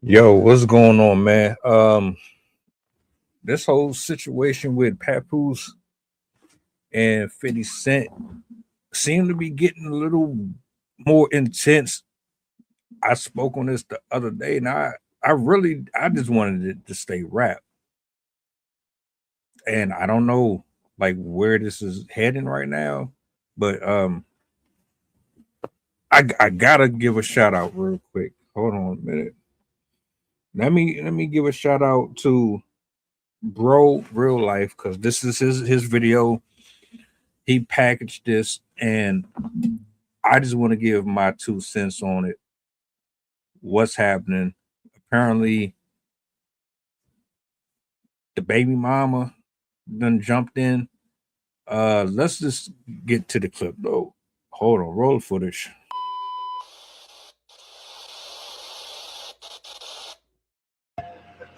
Yo, what's going on, man? This whole situation with Papoose and 50 Cent seem to be getting a little more intense. I spoke on this the other day, and I just wanted it to stay rap. And I don't know like where this is heading right now, but I gotta give a shout out real quick. Hold on a minute. Let me give a shout out to Bro Real Life because this is his video. He packaged this, and I just want to give my 2 cents on it. What's happening? Apparently, the baby mama done jumped in. Let's just get to the clip though. Hold on, roll footage.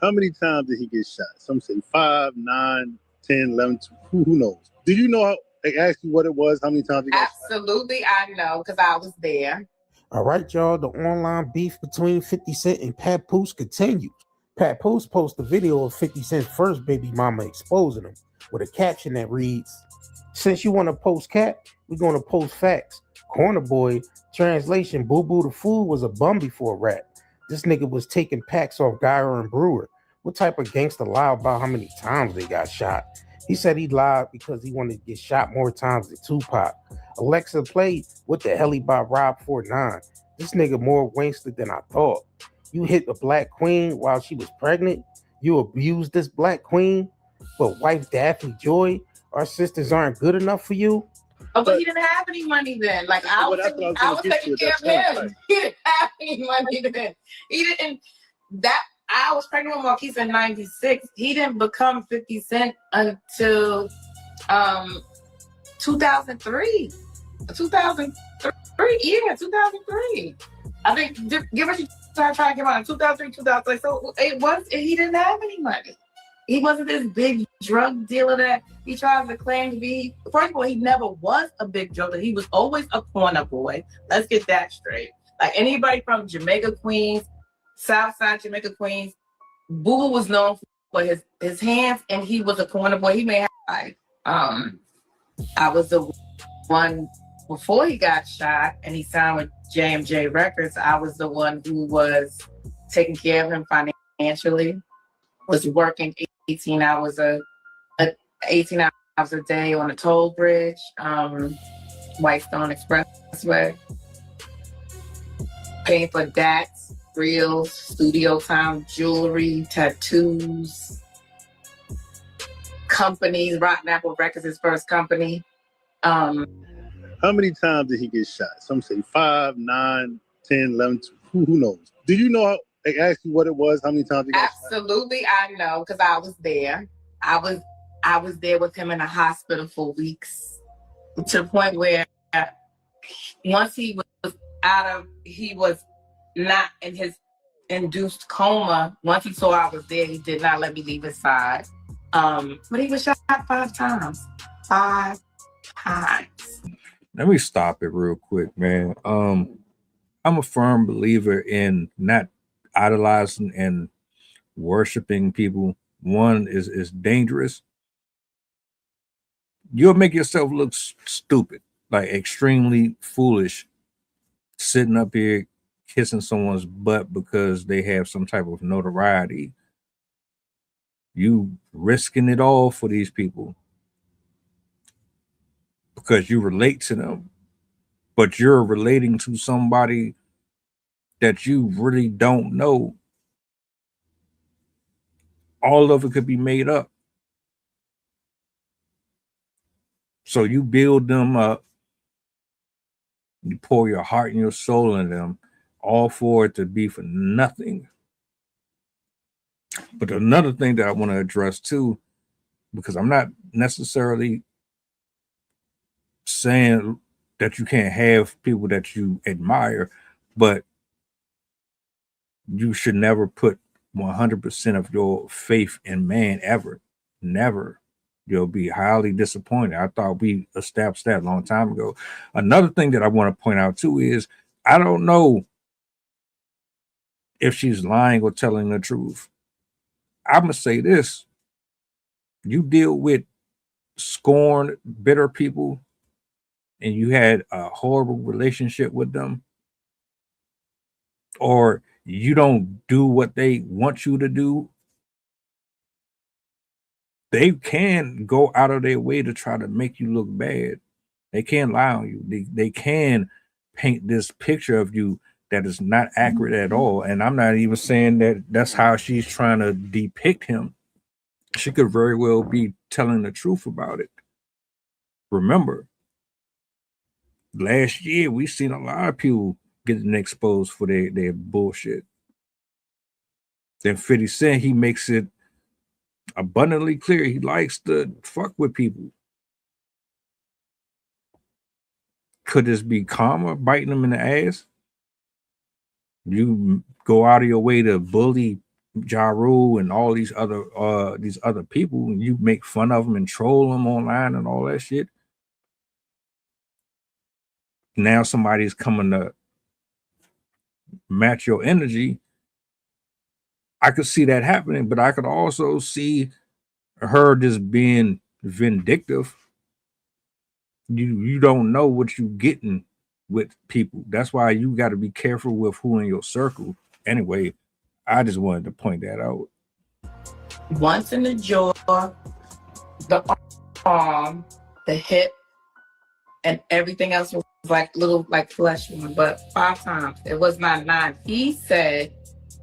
How many times did he get shot? Some say 5, 9, 10, 11. Who knows? Do you know how they asked you what it was? How many times he got Absolutely, shot? I know because I was there. All right, y'all. The online beef between 50 Cent and Papoose continues. Papoose posted a video of 50 Cent's first baby mama exposing him with a caption that reads, "Since you want to post cap, we're going to post facts. Corner boy, translation, Boo Boo the Fool was a bum before rap. This nigga was taking packs off Geyer and Brewer. What type of gangster lie about how many times they got shot? He said he lied because he wanted to get shot more times than Tupac. Alexa played, what the hell he bought Rob 49. This nigga more wasted than I thought. You hit the black queen while she was pregnant. You abused this black queen. But wife Daphne Joy, our sisters aren't good enough for you." Oh, but he didn't have any money then. Like I was taking care of him. He didn't have any money then. He didn't. That I was pregnant with Marquise in '96. He didn't become 50 Cent until 2003. 2003, yeah, 2003. I think give us trying to get on 2003, 2003. So he didn't have any money. He wasn't this big drug dealer that he tries to claim to be. First of all, he never was a big drug dealer. He was always a corner boy. Let's get that straight. Like anybody from Jamaica, Queens, Southside Jamaica, Queens, Boo was known for his hands, and he was a corner boy. He may have I was the one before he got shot and he signed with J&J Records. I was the one who was taking care of him financially, was working 18 hours a day on a toll bridge, Whitestone Expressway, paying for DATs, reels, studio time, jewelry, tattoos, companies. Rotten Apple Records, his first company. How many times did he get shot? Some say 5, 9, 10, 11. Who knows? Do you know how they asked you what it was? How many times he got shot? Absolutely, I know because I was there. I was there with him in the hospital for weeks, to the point where once he was he was not in his induced coma. Once he saw I was there, he did not let me leave his side. But he was shot 5 times. 5 times. Let me stop it real quick, man. I'm a firm believer in not idolizing and worshiping people. One is dangerous. You'll make yourself look stupid, like extremely foolish, sitting up here kissing someone's butt because they have some type of notoriety. You risking it all for these people because you relate to them, but you're relating to somebody that you really don't know. All of it could be made up. So you build them up, you pour your heart and your soul in them, all for it to be for nothing. But another thing that I want to address too, because I'm not necessarily saying that you can't have people that you admire, but you should never put 100% of your faith in man ever. Never. You'll be highly disappointed. I thought we established that a long time ago. Another thing that I want to point out too is I don't know if she's lying or telling the truth. I'm gonna say this: you deal with scorned, bitter people, and you had a horrible relationship with them, or you don't do what they want you to do, they can go out of their way to try to make you look bad. They can lie on you. They can paint this picture of you that is not accurate at all. And I'm not even saying that that's how she's trying to depict him. She could very well be telling the truth about it. Remember, last year we seen a lot of people getting exposed for their bullshit. Then 50 Cent, he makes it abundantly clear he likes to fuck with people. Could this be karma biting him in the ass? You go out of your way to bully Ja Rule and all these other people, and you make fun of them and troll them online and all that shit. Now somebody's coming to match your energy. I could see that happening, but I could also see her just being vindictive. You don't know what you're getting with people. That's why you got to be careful with who in your circle. Anyway, I just wanted to point that out. Once in the jaw, the arm, the hip, and everything else was like little like flesh wound, but 5 times. It was not 9. He said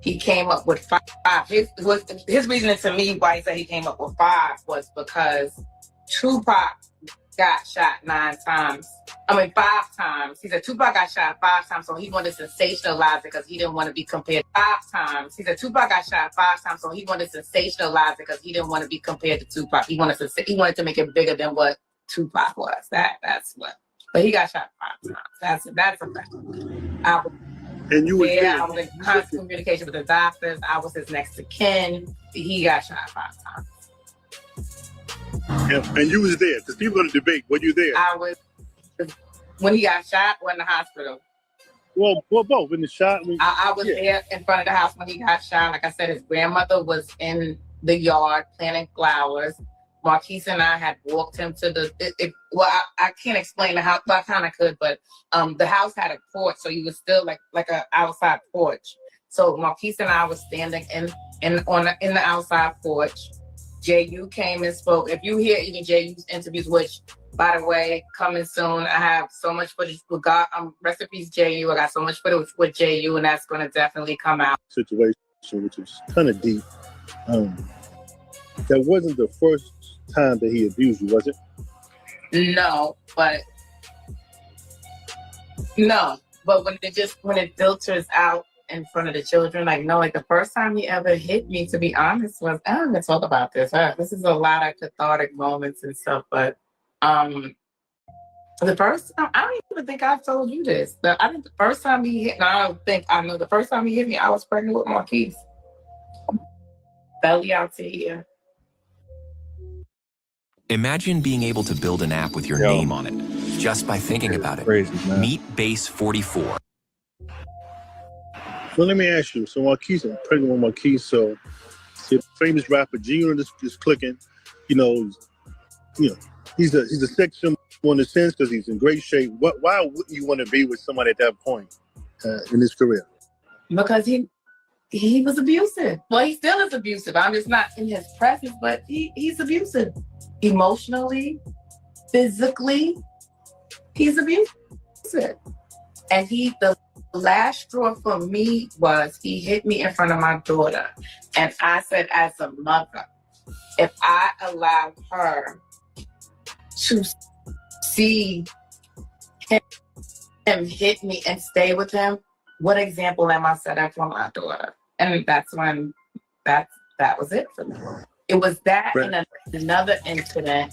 he came up with 5. His reasoning to me why he said he came up with 5 was because Tupac got shot 5 times. He said Tupac got shot 5 times, so he wanted to sensationalize it because he didn't want to be compared 5 times. He said Tupac got shot 5 times, so he wanted to sensationalize it because he didn't want to be compared to Tupac. He wanted to make it bigger than what Tupac was. That's what. But he got shot 5 times. That's a fact. And you were there. I was in constant communication with the doctors. I was his next of kin. He got shot 5 times. And you was there, because people are going to debate, were you there? I was, when he got shot or in the hospital? Well, both. In the shot? I was there in front of the house when he got shot. Like I said, his grandmother was in the yard planting flowers. Marquise and I had walked him to I can't explain the house, well, I kind of could, but the house had a porch, so he was still like a outside porch. So Marquise and I was standing in the outside porch. JU came and spoke. If you hear any JU's interviews, which, by the way, coming soon, I have so much footage with God. Rest in peace, JU. I got so much footage with JU, and that's going to definitely come out. Situation, which is kind of deep. That wasn't the first time that he abused you, was it? No, but when it filters out in front of the children, like the first time he ever hit me, to be honest, was I'm gonna talk about this. This is a lot of cathartic moments and stuff, but the first time, I don't even think I've told you this. I think the first time he hit me, the first time he hit me, I was pregnant with Marquise. Belly out to here. Imagine being able to build an app with your name on it just by thinking about it. Crazy, man. Meet Base 44. Well, let me ask you. So Marquise, I'm pregnant with Marquise. So the famous rapper G-Unit is clicking. He's a sex symbol in a sense because he's in great shape. Why wouldn't you want to be with somebody at that point in his career? Because he was abusive. Well, he still is abusive. I'm just not in his presence, but he's abusive. Emotionally, physically, he's abusive. And the last straw for me was he hit me in front of my daughter. And I said, as a mother, if I allowed her to see him hit me and stay with him, what example am I setting for my daughter? And that's when that was it for me. It was that right. And another incident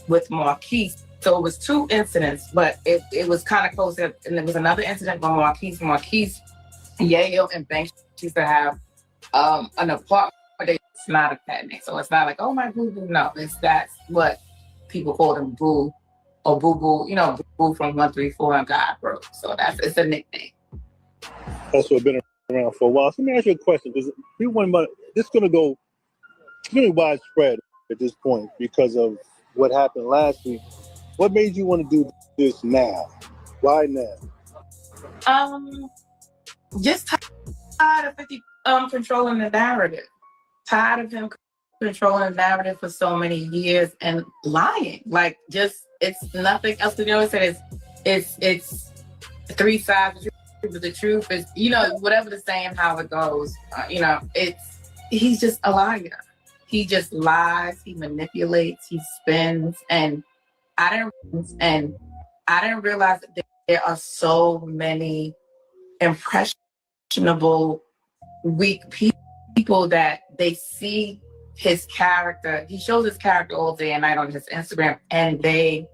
with Marquise. So it was 2 incidents, but it was kind of close. And there was another incident with Marquise. Yayo and Banks used to have an apartment. It's not a pet name. So it's not like, oh, my boo-boo. No, that's what people call them, boo or boo-boo. Boo from 134 and God broke. So it's a nickname. Also been around for a while. So let me ask you a question, because we want this is going to go really widespread at this point because of what happened last week. What made you want to do this now? Why now? Just tired of 50 controlling the narrative. Tired of him controlling the narrative for so many years and lying. Like, just it's nothing else to do. It's three sides. But the truth is, whatever the saying, how it goes. He's just a liar. He just lies. He manipulates. He spins. And I didn't realize that there are so many impressionable, weak people that they see his character. He shows his character all day and night on his Instagram, and they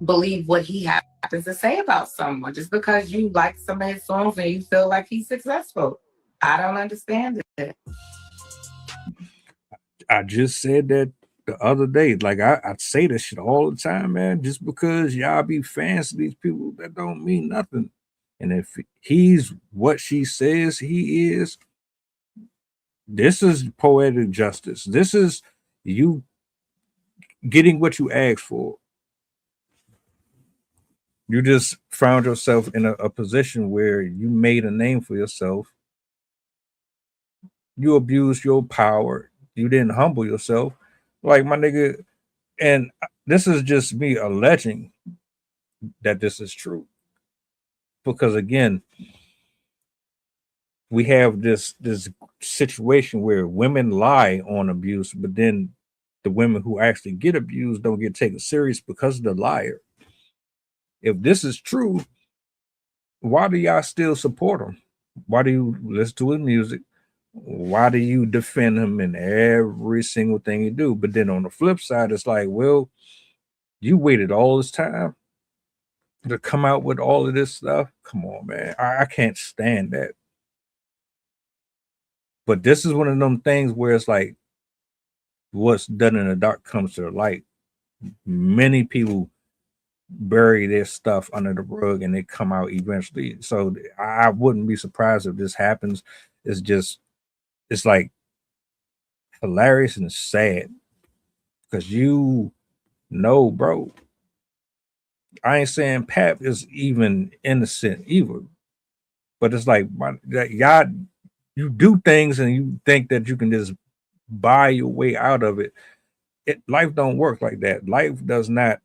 believe what he happens to say about someone just because you like some of his songs and you feel like he's successful. I don't understand it. I just said that the other day. Like I say this shit all the time, man. Just because y'all be fans of these people, that don't mean nothing. And if he's what she says he is, this is poetic justice. This is you getting what you asked for. You just found yourself in a position where you made a name for yourself. You abused your power. You didn't humble yourself. Like, my nigga, and this is just me alleging that this is true. Because again, we have this situation where women lie on abuse, but then the women who actually get abused don't get taken serious because of the liar. If this is true, why do y'all still support him? Why do you listen to his music? Why do you defend him in every single thing you do? But then on the flip side, it's like, well, you waited all this time to come out with all of this stuff. Come on, man. I can't stand that. But this is one of them things where it's like, what's done in the dark comes to the light. Many people bury their stuff under the rug and they come out eventually. So I wouldn't be surprised if this happens. It's like hilarious and sad because bro, I ain't saying Pap is even innocent either, but it's like that y'all, you do things and you think that you can just buy your way out of it. Life don't work like that. Life does not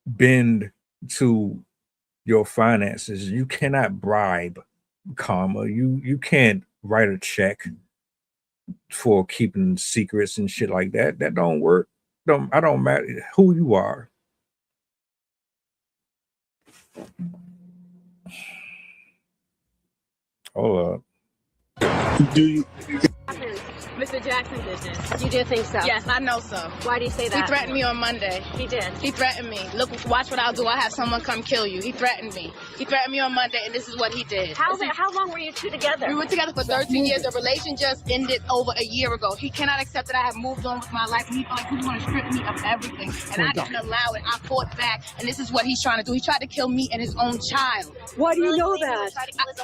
bend to your finances. You cannot bribe karma. You can't write a check for keeping secrets and shit like that. That don't work. I don't matter who you are. Hold up. Do you? Mr. Jackson business. You do think so? Yes, I know so. Why do you say that? He threatened me on Monday. He did. He threatened me. Look, watch what I'll do. I'll have someone come kill you. He threatened me. He threatened me on Monday, and this is what he did. How long were you two together? We were together for 13 years. The relation just ended over a year ago. He cannot accept that I have moved on with my life. And he felt like he was going to strip me of everything. And I didn't allow it. I fought back, and this is what he's trying to do. He tried to kill me and his own child. Why do you know that?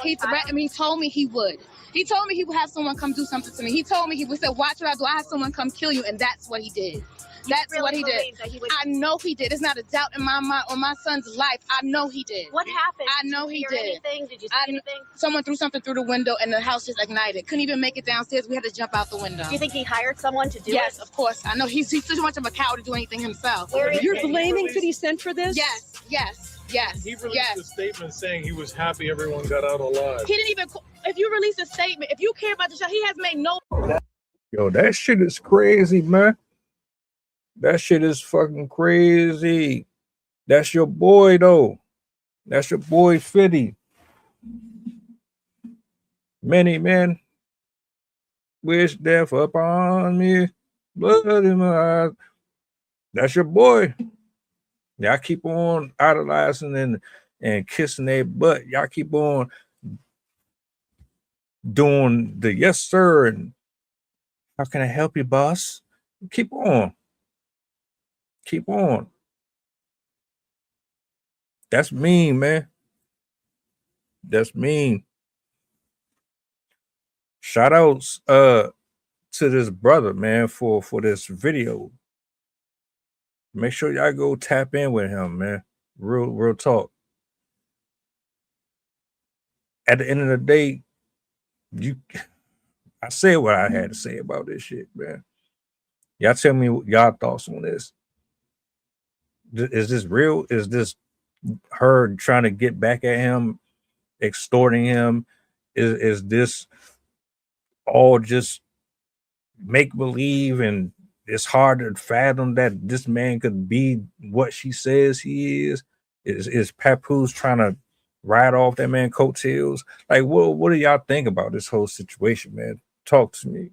He threatened me. He told me he would. He told me he would have someone come do something to me. He told me he would say, watch what I do. I have someone come kill you. And that's what he did. That's really what he did. I know he did. There's not a doubt in my mind on my son's life. I know he did. What happened? I know he did. Anything? Did you see anything? Someone threw something through the window and the house just ignited. Couldn't even make it downstairs. We had to jump out the window. Do you think he hired someone to do it? Yes, of course. I know he's too much of a cow to do anything himself. You're blaming 50 Cent for this? Yes. He released a statement saying he was happy everyone got out alive. He didn't even. If you release a statement, if you care about the show, he has made no. Yo, that shit is crazy, man. That shit is fucking crazy. That's your boy, though. That's your boy, 50. Many men wish death upon me. Blood in my eyes. That's your boy. Y'all keep on idolizing and kissing their butt. Y'all keep on doing the yes, sir, and how can I help you, boss? Keep on. Keep on. That's mean, man. That's mean. shout outs to this brother, man, for this video. Make sure y'all go tap in with him, man. Real talk. At the end of the day, I said what I had to say about this shit, man. Y'all tell me what y'all thoughts on this. Is this real? Is this her trying to get back at him, extorting him? Is this all just make believe, and it's hard to fathom that this man could be what she says he is? Is Papoose trying to ride off that man coattails? Like, what do y'all think about this whole situation, man? Talk to me.